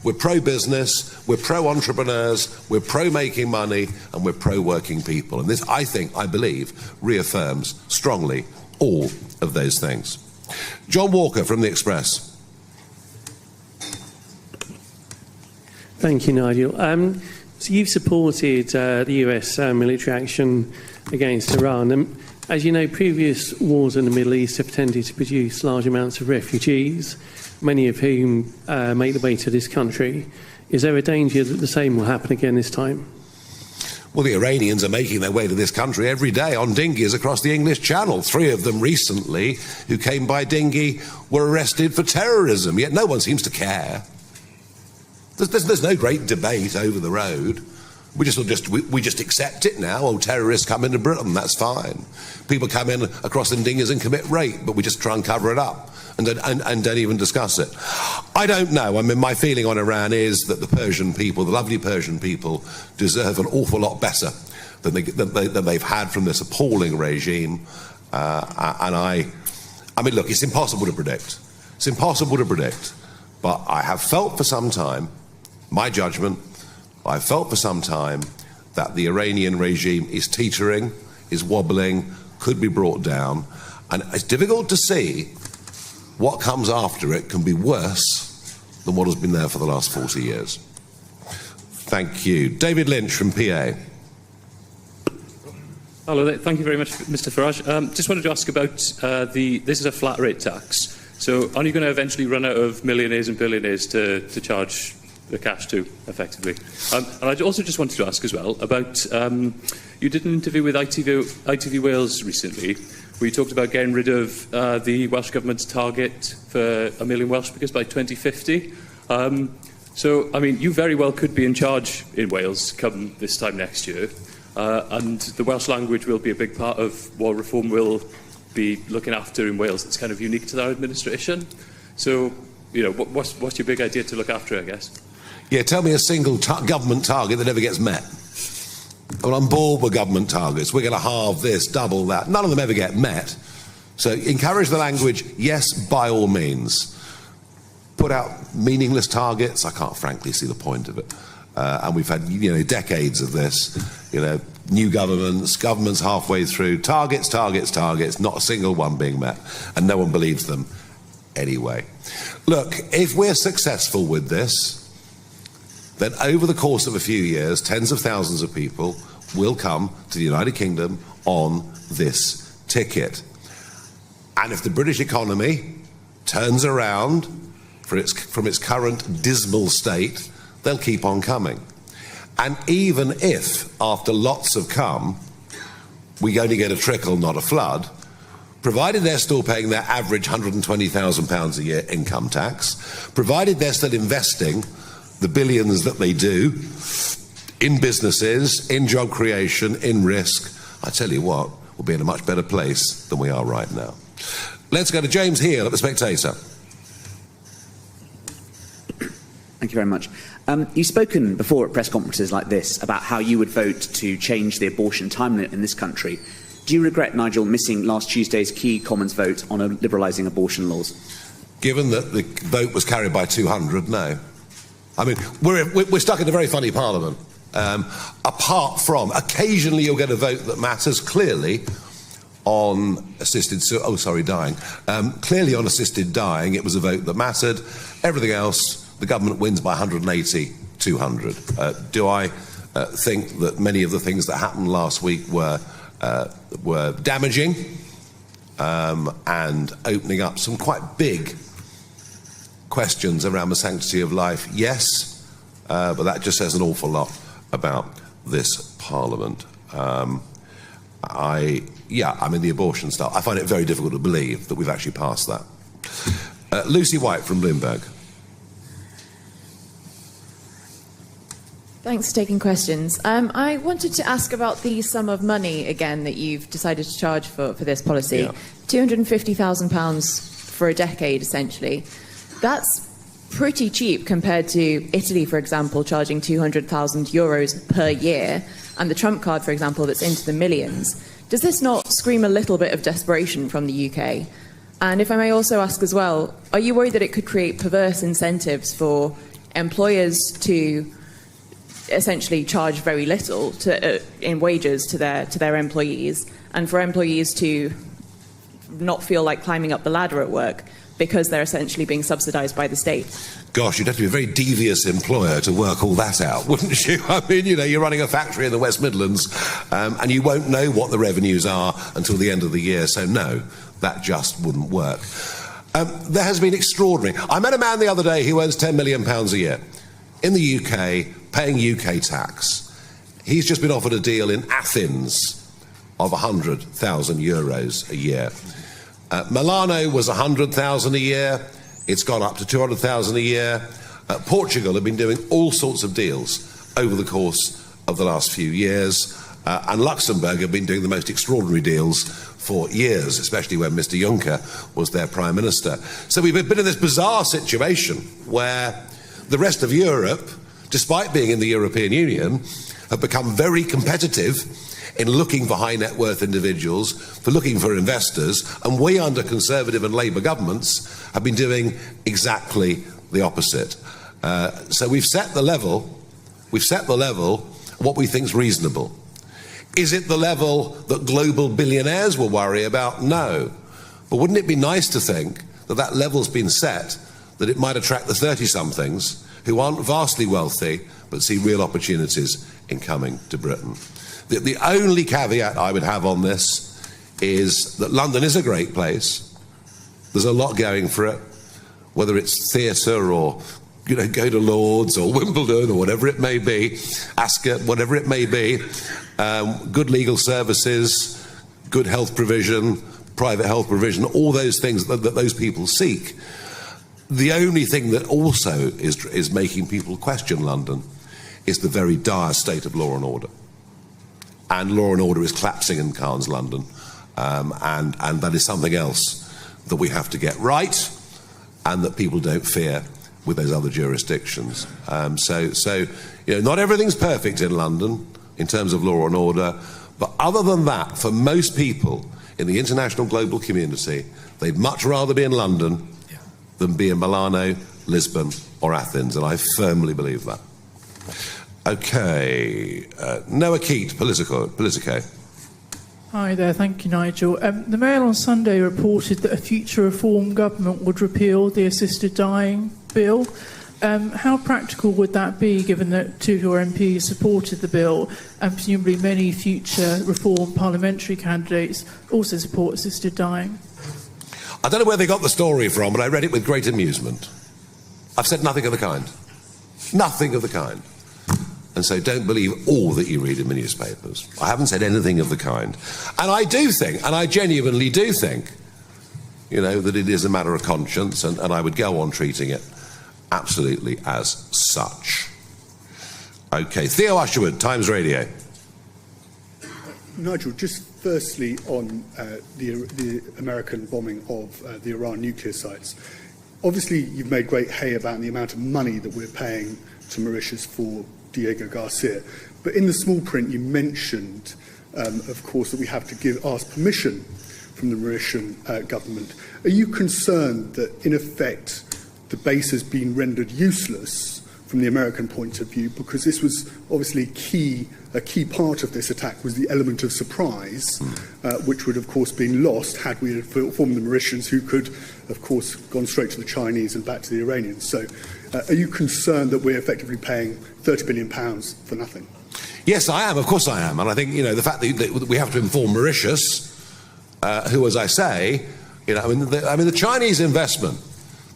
We're pro-business, we're pro-entrepreneurs, we're pro-making money, and we're pro-working people. And this, I believe, reaffirms strongly all of those things. John Walker from The Express. Thank you, Nigel. So you've supported the US military action against Iran. And as you know, previous wars in the Middle East have tended to produce large amounts of refugees, many of whom make the way to this country. Is there a danger that the same will happen again this time? Well, the Iranians are making their way to this country every day on dinghies across the English Channel. 3 of them recently, who came by dinghy, were arrested for terrorism, yet no one seems to care. There's no great debate over the road. We just accept it now. Oh, terrorists come into Britain, that's fine. People come in across in dinghies and commit rape, but we just try and cover it up and don't even discuss it. I don't know. I mean, my feeling on Iran is that the Persian people, the lovely Persian people, deserve an awful lot better than they've had from this appalling regime. I mean, look, it's impossible to predict. It's impossible to predict. But I have felt for some time, my judgment, I've felt for some time that the Iranian regime is teetering, is wobbling, could be brought down, and it's difficult to see what comes after it can be worse than what has been there for the last 40 years. Thank you. David Lynch from PA. Hello, thank you very much, Mr. Farage. Just wanted to ask about this is a flat rate tax. So are you going to eventually run out of millionaires and billionaires to charge the cash to, effectively? And I also just wanted to ask as well about, you did an interview with ITV Wales recently, where you talked about getting rid of the Welsh Government's target for 1 million Welsh speakers by 2050. So, I mean, you very well could be in charge in Wales come this time next year, and the Welsh language will be a big part of what reform will be looking after in Wales. It's kind of unique to our administration. So, you know, what's your big idea to look after, I guess? Yeah, tell me a single government target that never gets met. Well, I'm bored with government targets. We're going to halve this, double that. None of them ever get met. So encourage the language, yes, by all means. Put out meaningless targets. I can't frankly see the point of it. And we've had, decades of this. New governments halfway through. Targets, not a single one being met. And no one believes them anyway. Look, if we're successful with this, then over the course of a few years, tens of thousands of people will come to the United Kingdom on this ticket. And if the British economy turns around from its current dismal state, they'll keep on coming. And even if, after lots have come, we only get a trickle, not a flood, provided they're still paying their average £120,000 a year income tax, provided they're still investing the billions that they do in businesses, in job creation, in risk, I tell you what, we'll be in a much better place than we are right now. Let's go to James Heal at The Spectator. Thank you very much. You've spoken before at press conferences like this about how you would vote to change the abortion time limit in this country. Do you regret, Nigel, missing last Tuesday's key Commons vote on liberalising abortion laws? Given that the vote was carried by 200, no. I mean, we're stuck in a very funny parliament. Apart from, occasionally you'll get a vote that matters clearly on dying. Clearly on assisted dying, it was a vote that mattered. Everything else, the government wins by 180, 200. Do I think that many of the things that happened last week were damaging and opening up some quite big questions around the sanctity of life? Yes, but that just says an awful lot about this Parliament. The abortion stuff, I find it very difficult to believe that we've actually passed that. Lucy White from Bloomberg. Thanks for taking questions. I wanted to ask about the sum of money, again, that you've decided to charge for this policy. Yeah. £250,000 for a decade, essentially. That's pretty cheap compared to Italy, for example, charging €200,000 per year, and the Trump card, for example, that's into the millions. Does this not scream a little bit of desperation from the UK? And if I may also ask as well, are you worried that it could create perverse incentives for employers to essentially charge very little in wages to their employees, and for employees to not feel like climbing up the ladder at work because they're essentially being subsidised by the state. Gosh, you'd have to be a very devious employer to work all that out, wouldn't you? I mean, you're running a factory in the West Midlands, and you won't know what the revenues are until the end of the year, so no, that just wouldn't work. There has been extraordinary... I met a man the other day who earns £10 million a year in the UK, paying UK tax. He's just been offered a deal in Athens of €100,000 a year. Milano was 100,000 a year. It's gone up to 200,000 a year. Portugal have been doing all sorts of deals over the course of the last few years, and Luxembourg have been doing the most extraordinary deals for years, especially when Mr. Juncker was their Prime Minister. So we've been in this bizarre situation where the rest of Europe, despite being in the European Union, have become very competitive in looking for high net worth individuals, for looking for investors, and we under Conservative and Labour governments have been doing exactly the opposite. So we've set the level what we think is reasonable. Is it the level that global billionaires will worry about? No. But wouldn't it be nice to think that that level's been set, that it might attract the 30-somethings who aren't vastly wealthy but see real opportunities in coming to Britain? The only caveat I would have on this is that London is a great place. There's a lot going for it, whether it's theatre or go to Lord's or Wimbledon or whatever it may be, Ascot, whatever it may be, good legal services, good health provision, private health provision, all those things that those people seek. The only thing that also is making people question London is the very dire state of law and order. And law and order is collapsing in Cairns, London, and that is something else that we have to get right, and that people don't fear with those other jurisdictions. So not everything's perfect in London in terms of law and order, but other than that, for most people in the international global community, they'd much rather be in London than be in Milano, Lisbon or Athens, and I firmly believe that. Okay, Noah Keat, Politico. Hi there, thank you, Nigel. The Mail on Sunday reported that a future Reform government would repeal the assisted dying bill. How practical would that be, given that two of your MPs supported the bill, and presumably many future Reform parliamentary candidates also support assisted dying? I don't know where they got the story from, but I read it with great amusement. I've said nothing of the kind. Nothing of the kind. And so don't believe all that you read in the newspapers. I haven't said anything of the kind. And I do think, and I genuinely do think, that it is a matter of conscience, and I would go on treating it absolutely as such. Okay, Theo Usherwood, Times Radio. Nigel, just firstly on the American bombing of the Iran nuclear sites. Obviously, you've made great hay about the amount of money that we're paying to Mauritius for Diego Garcia. But in the small print, you mentioned, of course, that we have to ask permission from the Mauritian government. Are you concerned that, in effect, the base has been rendered useless from the American point of view, because this was obviously a key part of this attack was the element of surprise, which would of course been lost had we informed the Mauritians, who could of course gone straight to the Chinese and back to the Iranians. So are you concerned that we're effectively paying £30 billion for nothing? Yes, I am. Of course I am. And I think, the fact that we have to inform Mauritius, who, as I say, the Chinese investment,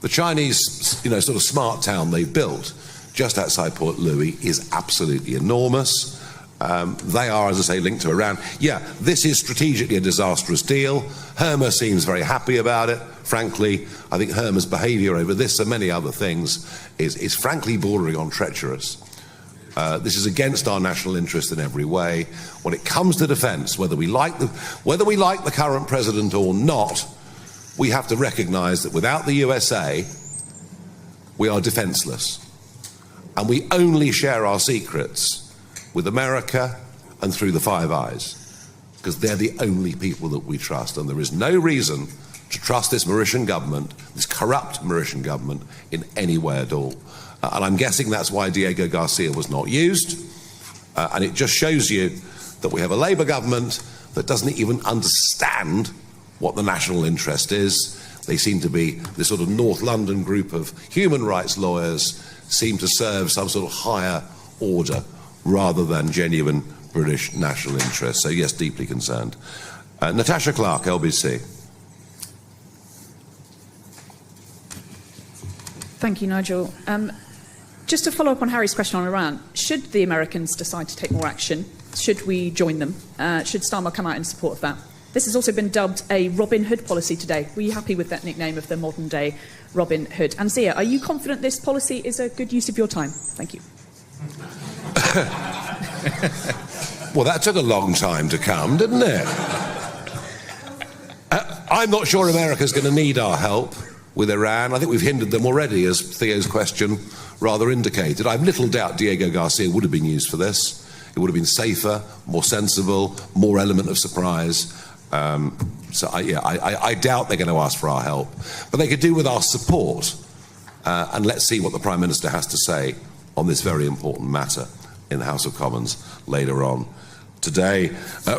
the Chinese, sort of smart town they've built just outside Port Louis is absolutely enormous. They are, as I say, linked to Iran. Yeah, this is strategically a disastrous deal. Herma seems very happy about it. Frankly, I think Herma's behaviour over this and many other things is frankly bordering on treacherous. This is against our national interest in every way. When it comes to defence, whether we like the current president or not, we have to recognise that without the USA, we are defenceless. And we only share our secrets with America and through the Five Eyes, because they're the only people that we trust. And there is no reason to trust this Mauritian government, this corrupt Mauritian government, in any way at all. And I'm guessing that's why Diego Garcia was not used. And it just shows you that we have a Labour government that doesn't even understand what the national interest is. They seem to be, this sort of North London group of human rights lawyers seem to serve some sort of higher order rather than genuine British national interest. So yes, deeply concerned. Natasha Clark, LBC. Thank you, Nigel. Just to follow up on Harry's question on Iran, should the Americans decide to take more action, should we join them? Should Starmer come out in support of that? This has also been dubbed a Robin Hood policy today. Were you happy with that nickname of the modern-day Robin Hood? And Zia, are you confident this policy is a good use of your time? Thank you. Well, that took a long time to come, didn't it? I'm not sure America's going to need our help with Iran. I think we've hindered them already, as Theo's question rather indicated. I've little doubt Diego Garcia would have been used for this. It would have been safer, more sensible, more element of surprise. I doubt they're going to ask for our help. But they could do with our support. And let's see what the Prime Minister has to say on this very important matter in the House of Commons later on today.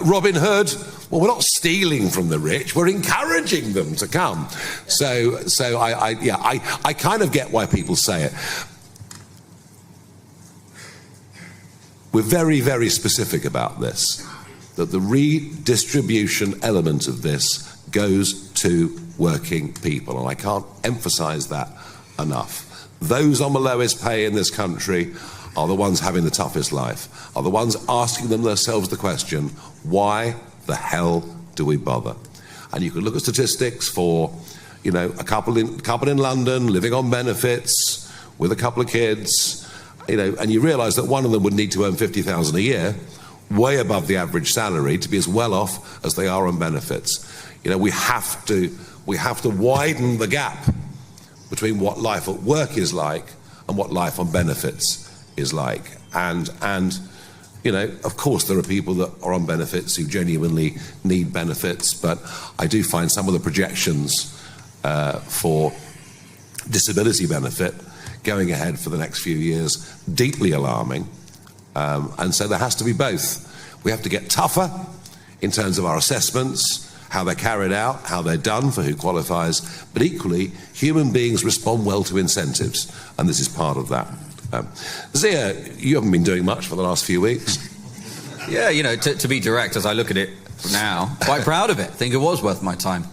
Robin Hood, well, we're not stealing from the rich, we're encouraging them to come. So I kind of get why people say it. We're very, very specific about this, that the redistribution element of this goes to working people, and I can't emphasise that enough. Those on the lowest pay in this country are the ones having the toughest life, are the ones asking themselves the question, why the hell do we bother? And you can look at statistics for, you know, a couple in London living on benefits with a couple of kids, you know, and you realise that one of them would need to earn $50,000 a year, way above the average salary, to be as well off as they are on benefits. You know, we have to widen the gap between what life at work is like and what life on benefits is like. And you know, of course there are people that are on benefits who genuinely need benefits, but I do find some of the projections for disability benefit going ahead for the next few years deeply alarming. And so there has to be both. We have to get tougher in terms of our assessments, how they're carried out, how they're done, for who qualifies, but equally, human beings respond well to incentives, and this is part of that. Zia, you haven't been doing much for the last few weeks. Yeah, you know, to be direct, as I look at it now, quite proud of it. I think it was worth my time.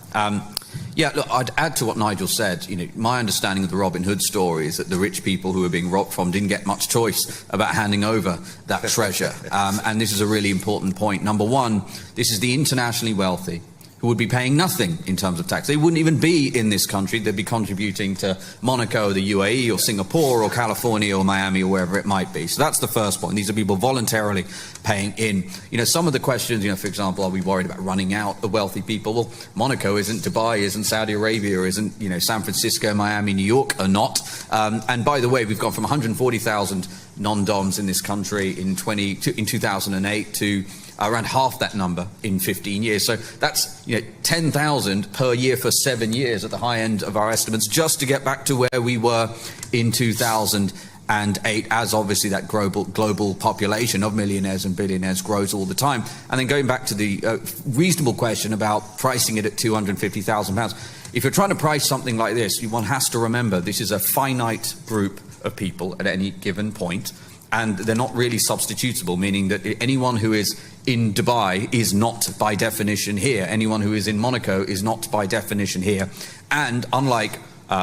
Yeah, look, I'd add to what Nigel said. You know, my understanding of the Robin Hood story is that the rich people who were being robbed from didn't get much choice about handing over that treasure. And this is a really important point. Number one, this is the internationally wealthy who would be paying nothing in terms of tax. They wouldn't even be in this country. They'd be contributing to Monaco, the UAE, or Singapore, or California, or Miami, or wherever it might be. So that's the first point. These are people voluntarily paying in. You know, some of the questions, you know, for example, are we worried about running out of wealthy people? Well, Monaco isn't, Dubai isn't, Saudi Arabia isn't, you know, San Francisco, Miami, New York are not. And by the way, we've gone from 140,000 non-doms in this country in 2008 to around half that number in 15 years. So that's, you know, 10,000 per year for 7 years at the high end of our estimates, just to get back to where we were in 2008, as obviously that global population of millionaires and billionaires grows all the time. And then going back to the reasonable question about pricing it at £250,000, if you're trying to price something like this, one has to remember this is a finite group of people at any given point, and they're not really substitutable, meaning that anyone who is in Dubai is not by definition here. Anyone who is in Monaco is not by definition here. And unlike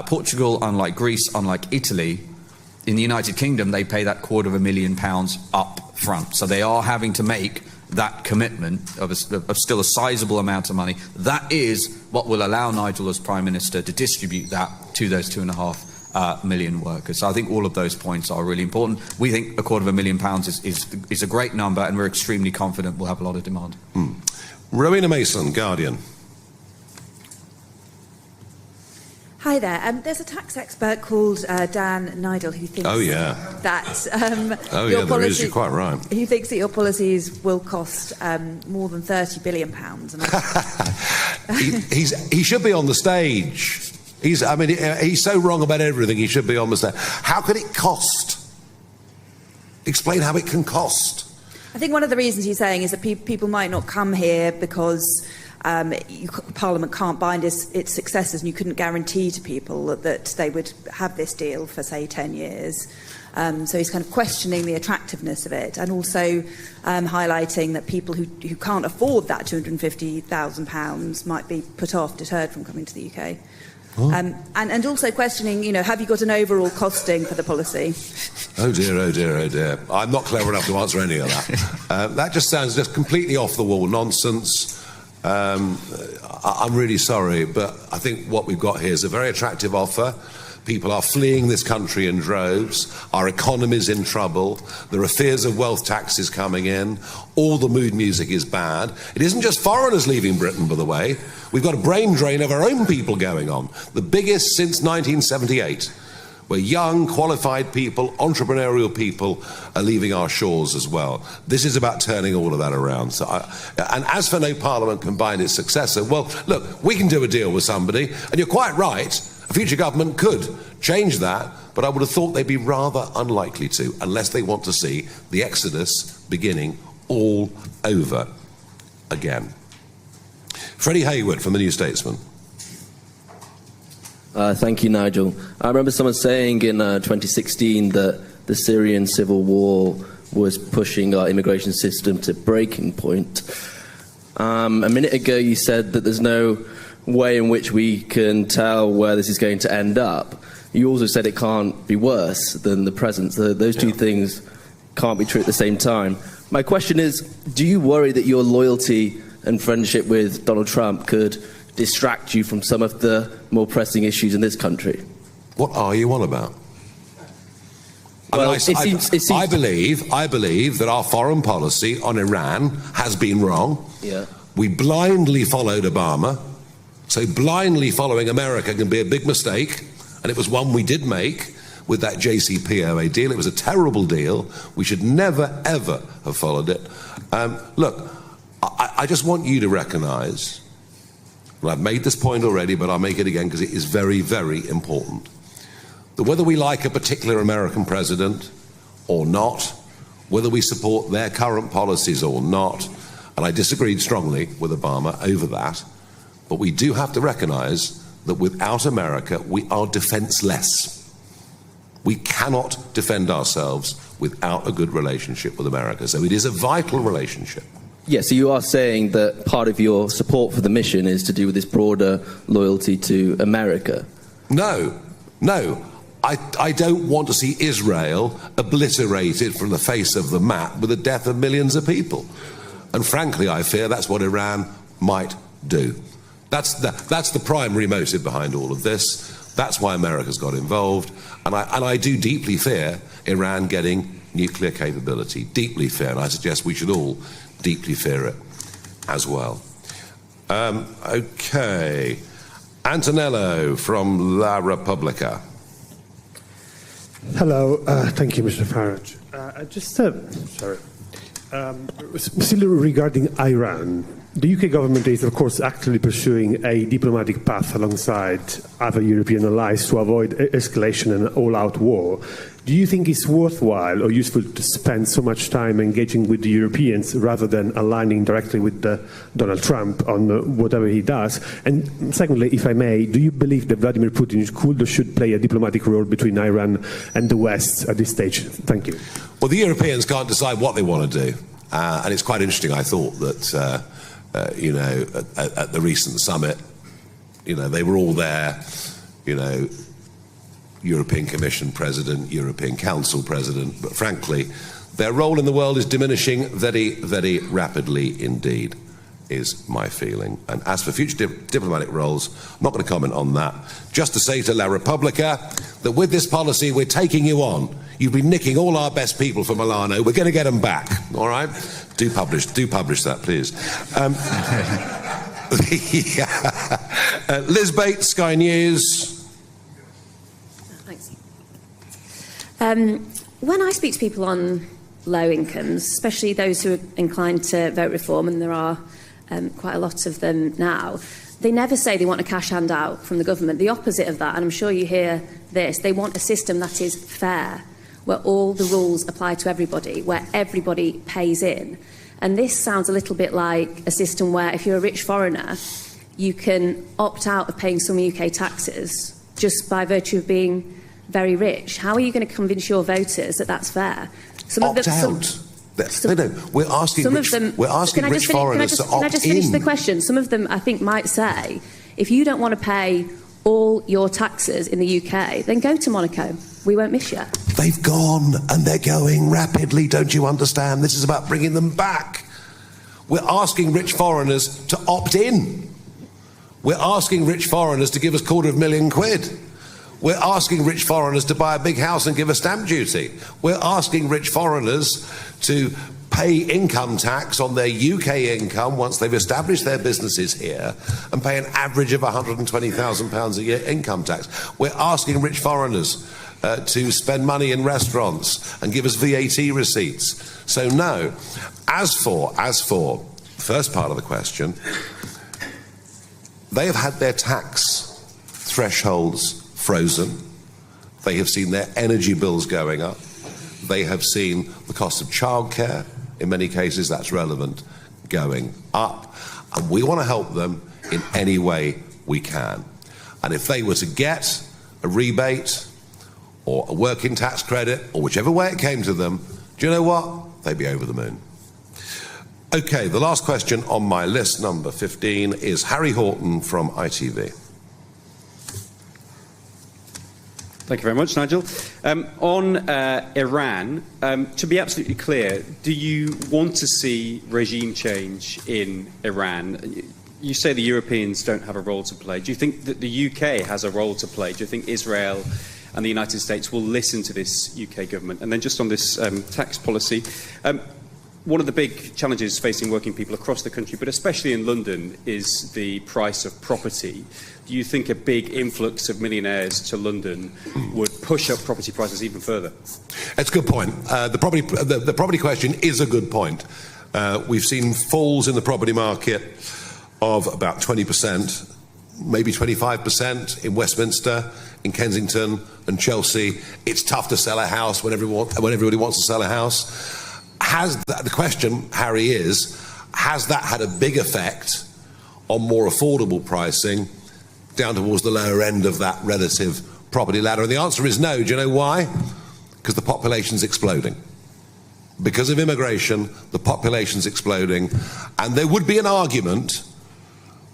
Portugal, unlike Greece, unlike Italy, in the United Kingdom, they pay that £250,000 up front. So they are having to make that commitment of still a sizable amount of money. That is what will allow Nigel as Prime Minister to distribute that to those 2.5 million workers. So I think all of those points are really important. We think £250,000 is a great number, and we're extremely confident we'll have a lot of demand. Rowena Mason, Guardian. Hi there. There's a tax expert called Dan Nigel who thinks that your policy, you're quite right. He thinks that your policies will cost more than £30 billion. he should be on the stage. He's so wrong about everything. He should be on the stage. How can it cost? Explain how it can cost. I think one of the reasons he's saying is that people might not come here because Parliament can't bind its successors, and you couldn't guarantee to people that they would have this deal for, say, 10 years. So he's kind of questioning the attractiveness of it, and also highlighting that people who can't afford that £250,000 might be put off, deterred from coming to the UK. Oh. And also questioning, have you got an overall costing for the policy? Oh dear, oh dear, oh dear. I'm not clever enough to answer any of that. That just sounds just completely off-the-wall nonsense. I'm really sorry, but I think what we've got here is a very attractive offer. People are fleeing this country in droves. Our economy's in trouble. There are fears of wealth taxes coming in. All the mood music is bad. It isn't just foreigners leaving Britain, by the way. We've got a brain drain of our own people going on, the biggest since 1978, where young, qualified people, entrepreneurial people are leaving our shores as well. This is about turning all of that around. And as for no Parliament can bind its successor, well, look, we can do a deal with somebody, and you're quite right. A future government could change that, but I would have thought they'd be rather unlikely to, unless they want to see the exodus beginning all over again. Freddie Hayward from the New Statesman. Thank you, Nigel. I remember someone saying in 2016 that the Syrian civil war was pushing our immigration system to breaking point. A minute ago you said that there's no way in which we can tell where this is going to end up. You also said it can't be worse than the present. So those two things can't be true at the same time. My question is, do you worry that your loyalty and friendship with Donald Trump could distract you from some of the more pressing issues in this country? What are you on about? Well, I believe that our foreign policy on Iran has been wrong. Yeah. We blindly followed Obama. So blindly following America can be a big mistake, and it was one we did make with that JCPOA deal. It was a terrible deal. We should never, ever have followed it. Look, I just want you to recognise, and I've made this point already, but I'll make it again because it is very, very important, that whether we like a particular American president or not, whether we support their current policies or not, and I disagreed strongly with Obama over that, but we do have to recognise that without America, we are defenceless. We cannot defend ourselves without a good relationship with America. So it is a vital relationship. Yes, so you are saying that part of your support for the mission is to do with this broader loyalty to America? No. I don't want to see Israel obliterated from the face of the map with the death of millions of people. And frankly, I fear that's what Iran might do. That's the primary motive behind all of this. That's why America's got involved. And I do deeply fear Iran getting nuclear capability. Deeply fear. And I suggest we should all deeply fear it as well. Okay. Antonello from La Repubblica. Hello. Thank you, Mr. Farage. Still regarding Iran, the UK government is, of course, actively pursuing a diplomatic path alongside other European allies to avoid escalation and an all-out war. Do you think it's worthwhile or useful to spend so much time engaging with the Europeans rather than aligning directly with Donald Trump on whatever he does? And secondly, if I may, do you believe that Vladimir Putin could or should play a diplomatic role between Iran and the West at this stage? Thank you. Well, the Europeans can't decide what they want to do. And it's quite interesting, I thought, that, at the recent summit, they were all there, European Commission President, European Council President, but frankly, their role in the world is diminishing very, very rapidly indeed, is my feeling. And as for future diplomatic roles, I'm not going to comment on that. Just to say to La Repubblica that with this policy, we're taking you on. You've been nicking all our best people from Milano. We're going to get them back, all right? Do publish that, please. Liz Bates, Sky News. Thanks. When I speak to people on low incomes, especially those who are inclined to vote reform, and there are quite a lot of them now, They never say they want a cash handout from the government. The opposite of that, and I'm sure you hear this, they want a system that is fair, where all the rules apply to everybody, where everybody pays in. And this sounds a little bit like a system where if you're a rich foreigner, you can opt out of paying some UK taxes just by virtue of being very rich. How are you going to convince your voters that that's fair? Opt out. No, we're asking rich foreigners to opt in. Can I just finish the question? Some of them, I think, might say, if you don't want to pay all your taxes in the UK, then go to Monaco. We won't miss you. They've gone, and they're going rapidly, don't you understand? This is about bringing them back. We're asking rich foreigners to opt in. We're asking rich foreigners to give us £250,000. We're asking rich foreigners to buy a big house and give us stamp duty. We're asking rich foreigners to pay income tax on their UK income once they've established their businesses here and pay an average of £120,000 a year income tax. We're asking rich foreigners to spend money in restaurants and give us VAT receipts. So no. As for the first part of the question, they have had their tax thresholds frozen. They have seen their energy bills going up. They have seen the cost of childcare, in many cases that's relevant, going up. And we want to help them in any way we can. And if they were to get a rebate or a working tax credit, or whichever way it came to them, do you know what? They'd be over the moon. Okay, the last question on my list, number 15, is Harry Horton from ITV. Thank you very much, Nigel. On Iran, to be absolutely clear, do you want to see regime change in Iran? You say the Europeans don't have a role to play. Do you think that the UK has a role to play? Do you think Israel and the United States will listen to this UK government? And then just on this tax policy, one of the big challenges facing working people across the country, but especially in London, is the price of property. Do you think a big influx of millionaires to London would push up property prices even further? It's a good point. The property question is a good point. We've seen falls in the property market of about 20%, maybe 25% in Westminster, in Kensington and Chelsea. It's tough to sell a house when everybody wants to sell a house. The question, Harry, has that had a big effect on more affordable pricing down towards the lower end of that relative property ladder? And the answer is no. Do you know why? Because the population's exploding. Because of immigration, the population's exploding. And there would be an argument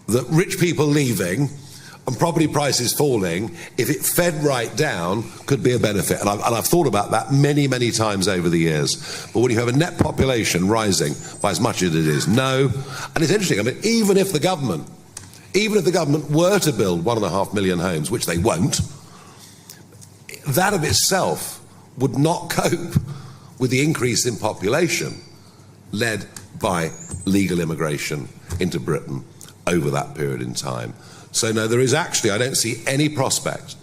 that rich people leaving and property prices falling, if it fed right down, could be a benefit. And I've thought about that many, many times over the years. But when you have a net population rising by as much as it is, no. And it's interesting, I mean, even if the government were to build 1.5 million homes, which they won't, that of itself would not cope with the increase in population led by legal immigration into Britain over that period in time. So no, there is actually, I don't see any prospect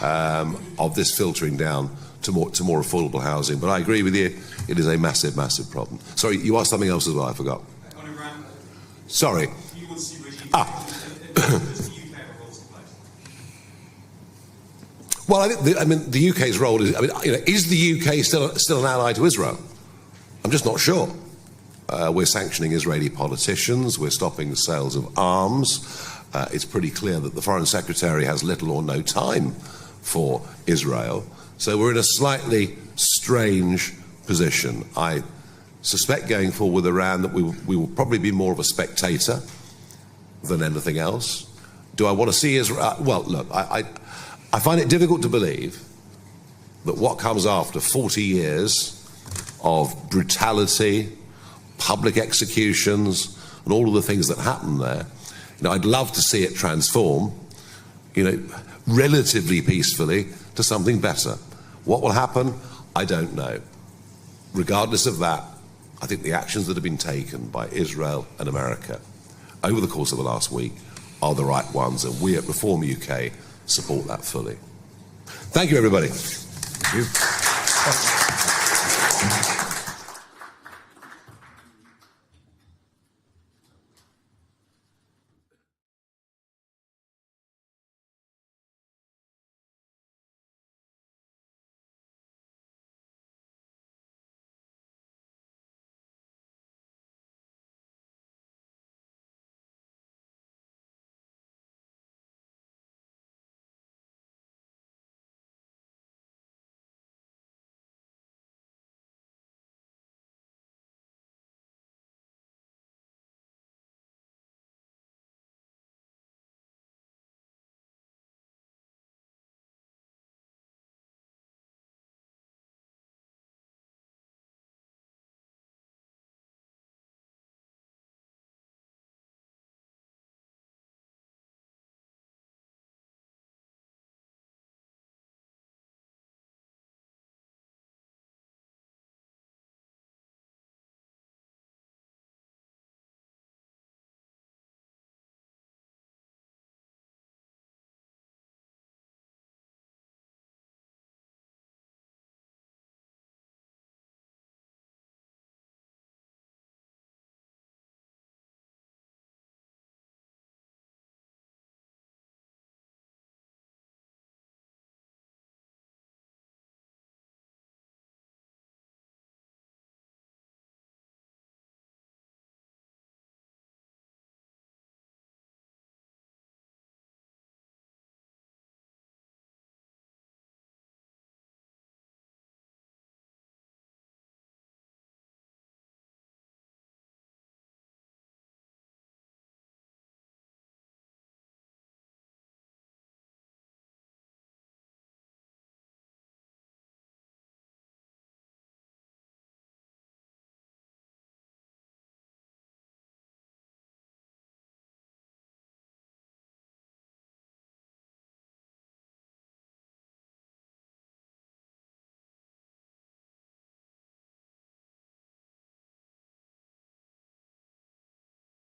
of this filtering down to more affordable housing. But I agree with you, it is a massive, massive problem. Sorry, you asked something else as well, I forgot. On Iran, sorry. you want to see regime Well, I mean, the UK's role is, is the UK still an ally to Israel? I'm just not sure. We're sanctioning Israeli politicians, we're stopping the sales of arms. It's pretty clear that the Foreign Secretary has little or no time for Israel. So we're in a slightly strange position. I suspect going forward with Iran that we will probably be more of a spectator than anything else. Do I want to see Israel? Well, look, I find it difficult to believe that what comes after 40 years of brutality, public executions, and all of the things that happen there, I'd love to see it transform, relatively peacefully to something better. What will happen? I don't know. Regardless of that, I think the actions that have been taken by Israel and America over the course of the last week are the right ones, and we at Reform UK support that fully. Thank you, everybody. Thank you.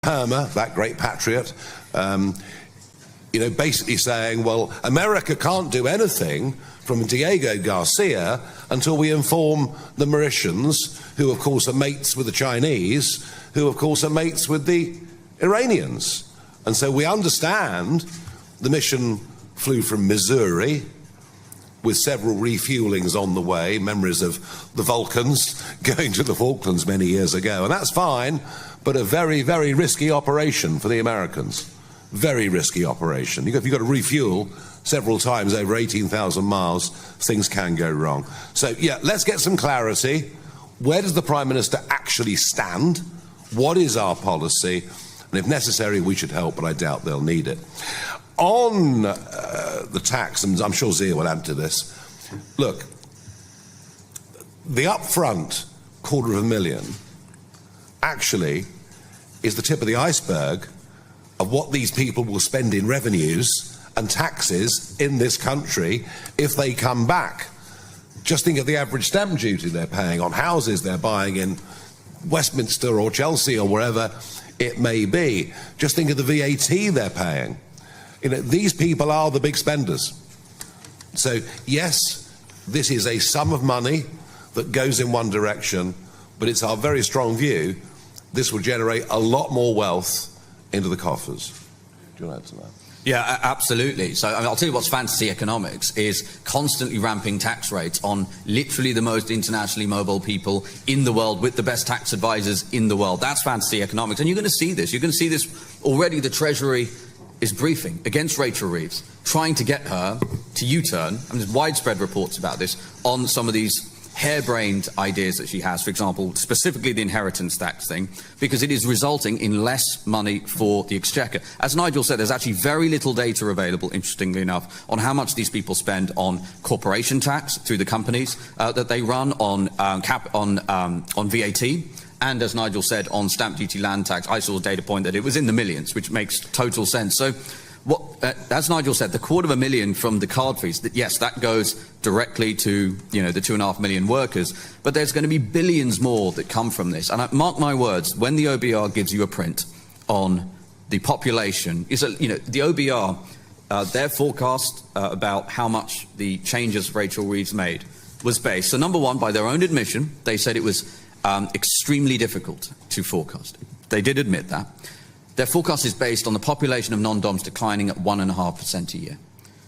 Hermer, that great patriot, basically saying, well, America can't do anything from Diego Garcia until we inform the Mauritians, who of course are mates with the Chinese, who of course are mates with the Iranians. And so we understand the mission flew from Missouri with several refuelings on the way, memories of the Vulcans going to the Falklands many years ago. And that's fine, but a very, very risky operation for the Americans. Very risky operation. If you've got to refuel several times over 18,000 miles, things can go wrong. So, yeah, let's get some clarity. Where does the Prime Minister actually stand? What is our policy? And if necessary, we should help, but I doubt they'll need it. On the tax, and I'm sure Zia will add to this, look, the upfront $250,000 actually is the tip of the iceberg of what these people will spend in revenues and taxes in this country if they come back. Just think of the average stamp duty they're paying on houses they're buying in Westminster or Chelsea or wherever it may be. Just think of the VAT they're paying. These people are the big spenders. So, yes, this is a sum of money that goes in one direction, but it's our very strong view this will generate a lot more wealth into the coffers. Do you want to add to that? Yeah, absolutely. So I'll tell you what's fantasy economics is constantly ramping tax rates on literally the most internationally mobile people in the world with the best tax advisors in the world. That's fantasy economics. And you're going to see this. You're going to see this already. The Treasury is briefing against Rachel Reeves, trying to get her to U-turn. There's widespread reports about this on some of these harebrained ideas that she has, for example, specifically the inheritance tax thing, because it is resulting in less money for the Exchequer. As Nigel said, there's actually very little data available, interestingly enough, on how much these people spend on corporation tax through the companies that they run, on VAT, and as Nigel said, on stamp duty, land tax. I saw a data point that it was in the millions, which makes total sense. So, as Nigel said, the $250,000 from the card fees, yes, that goes directly to the 2.5 million workers, but there's going to be billions more that come from this. And mark my words, when the OBR gives you a print on the population, the OBR, their forecast about how much the changes Rachel Reeves made was based. So number one, by their own admission, they said it was extremely difficult to forecast. They did admit that. Their forecast is based on the population of non-DOMs declining at 1.5% a year.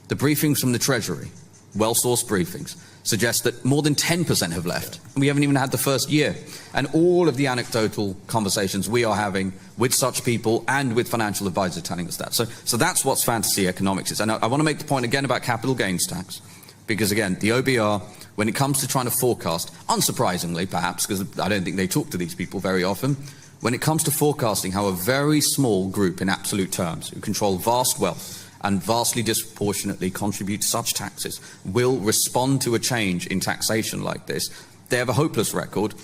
The briefings from the Treasury, well-sourced briefings, suggest that more than 10% have left. And we haven't even had the first year. And all of the anecdotal conversations we are having with such people and with financial advisors telling us that. So that's what fantasy economics is. And I want to make the point again about capital gains tax, because again, the OBR, when it comes to trying to forecast, unsurprisingly perhaps, because I don't think they talk to these people very often, when it comes to forecasting how a very small group in absolute terms, who control vast wealth and vastly disproportionately contribute to such taxes, will respond to a change in taxation like this, they have a hopeless record.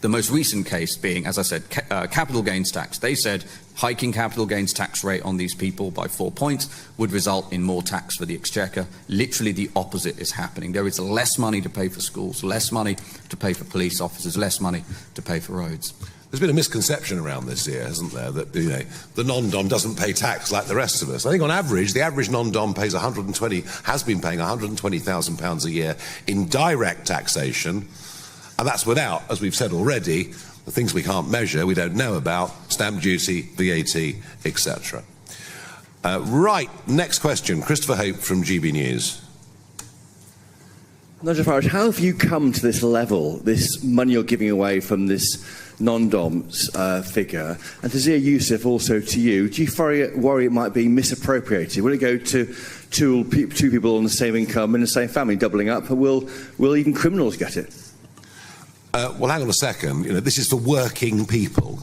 The most recent case being, as I said, capital gains tax. They said hiking capital gains tax rate on these people by 4 points would result in more tax for the Exchequer. Literally the opposite is happening. There is less money to pay for schools, less money to pay for police officers, less money to pay for roads. There's been a misconception around this year, hasn't there, that the non-DOM doesn't pay tax like the rest of us. I think on average, the average non-DOM has been paying £120,000 a year in direct taxation, and that's without, as we've said already, the things we can't measure, we don't know about, stamp duty, VAT, etc. Right, next question, Christopher Hope from GB News. Nigel Farage, how have you come to this level, this money you're giving away from this non-DOMs figure? And to Zia Youssef, also to you, do you worry it might be misappropriated? Will it go to two people on the same income in the same family, doubling up? Or will even criminals get it? Well, hang on a second. This is for working people.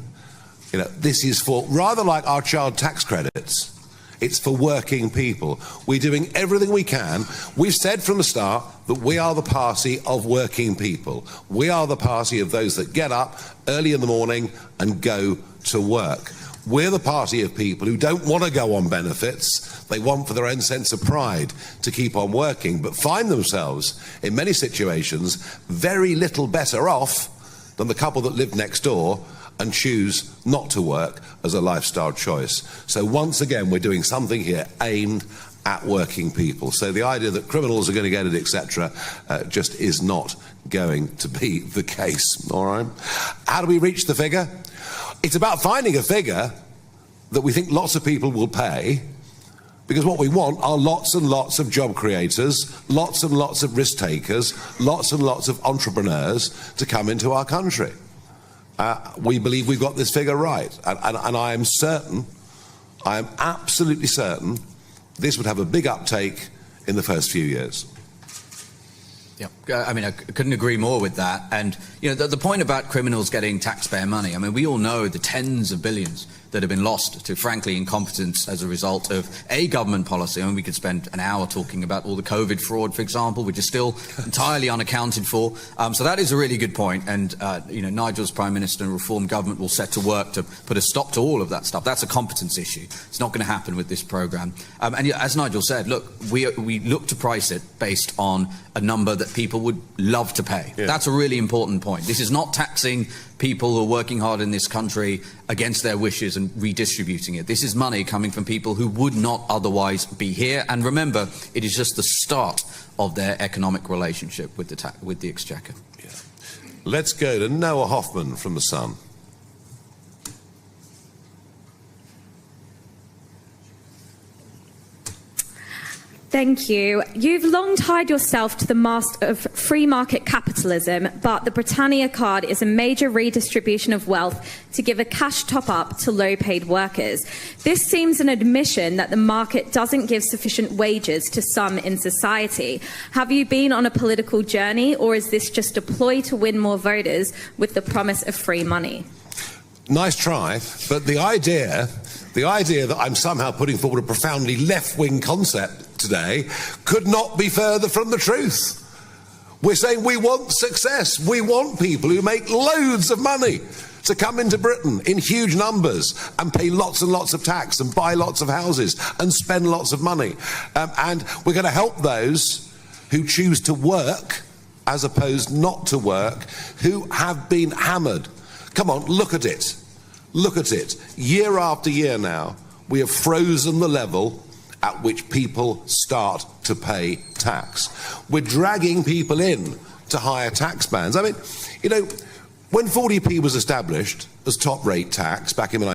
This is for, rather like our child tax credits, it's for working people. We're doing everything we can. We've said from the start that we are the party of working people. We are the party of those that get up early in the morning and go to work. We're the party of people who don't want to go on benefits. They want, for their own sense of pride, to keep on working, but find themselves, in many situations, very little better off than the couple that live next door and choose not to work as a lifestyle choice. So once again, we're doing something here aimed at working people. So the idea that criminals are going to get it, etc., just is not going to be the case. All right? How do we reach the figure? It's about finding a figure that we think lots of people will pay, because what we want are lots and lots of job creators, lots and lots of risk takers, lots and lots of entrepreneurs to come into our country. We believe we've got this figure right, and I am certain, I am absolutely certain, this would have a big uptake in the first few years. Yeah, I mean, I couldn't agree more with that. And, you know, the point about criminals getting taxpayer money, I mean, we all know the tens of billions that have been lost to, frankly, incompetence as a result of a government policy. I mean, we could spend an hour talking about all the COVID fraud, for example, which is still entirely unaccounted for. So that is a really good point. And, you know, Nigel's Prime Minister and Reform government will set to work to put a stop to all of that stuff. That's a competence issue. It's not going to happen with this programme. And as Nigel said, look, we look to price it based on a number that people would love to pay. Yeah. That's a really important point. This is not taxing people who are working hard in this country against their wishes and redistributing it. This is money coming from people who would not otherwise be here. And remember, it is just the start of their economic relationship with the Exchequer. Yeah. Let's go to Noah Hoffman from The Sun. Thank you. You've long tied yourself to the mast of free market capitalism, but the Britannia card is a major redistribution of wealth to give a cash top-up to low-paid workers. This seems an admission that the market doesn't give sufficient wages to some in society. Have you been on a political journey, or is this just a ploy to win more voters with the promise of free money? Nice try, but the idea that I'm somehow putting forward a profoundly left-wing concept today could not be further from the truth. We're saying we want success. We want people who make loads of money to come into Britain in huge numbers and pay lots and lots of tax and buy lots of houses and spend lots of money. And we're going to help those who choose to work as opposed not to work, who have been hammered. Come on, look at it. Look at it. Year after year now, we have frozen the level at which people start to pay tax. We're dragging people in to higher tax bands. I mean, you know, when 40p was established as top rate tax back in the